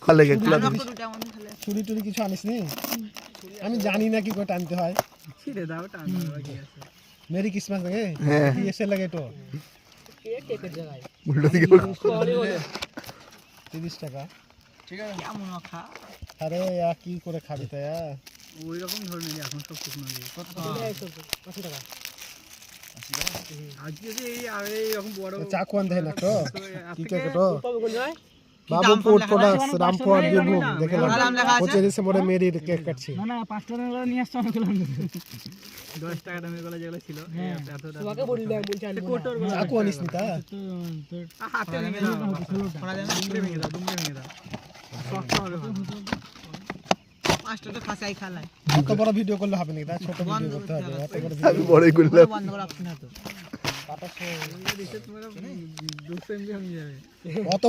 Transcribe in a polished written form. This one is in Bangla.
খালে গেগুলা ছুরি টুরি কিছু আনিস নি? আমি জানি না কি করে টানতে হয়। ছিড়ে দাও টানো কি আছে মেরি ক্রিসমাস লাগে হ্যাঁ এসে লাগে তো উল্টো দিকে 30 টাকা। ঠিক আছে কেমন খা আরে কি করে খাবি তা? ওই রকম ধরনের এখন সব শুকনো দিয়ে কত টাকা? 80 টাকা আজকে যে এই আর এই রকম বড় চাকু আন দেয় না তো কি কে তো বাবু পোর্ট প্রোডাক্টস রামপুর বীরভূম দেখে নাও 25 ডিসেম্বরে মেরি কেক কাটছি। না না 5 টাকা করে নিয়ে আসছো আমাকে 10 টাকা দামের গুলো যেগুলো ছিল এত তোমাকে বললাম বলছি চাকু আনিস নি তা হাতে ভেঙে দাও করা যায় না ভেঙে দাও ভেঙে দাও শক্ত হবে 5 টাকা ফাঁসাই খালাই এত বড় ভিডিও করলে হবে না, তা ছোট ভিডিও করতে হবে। এত বড় আমি বড়ই করলাম বন্ধ করে রাখছি না তো 200 এমবি হয়ে যাবে অত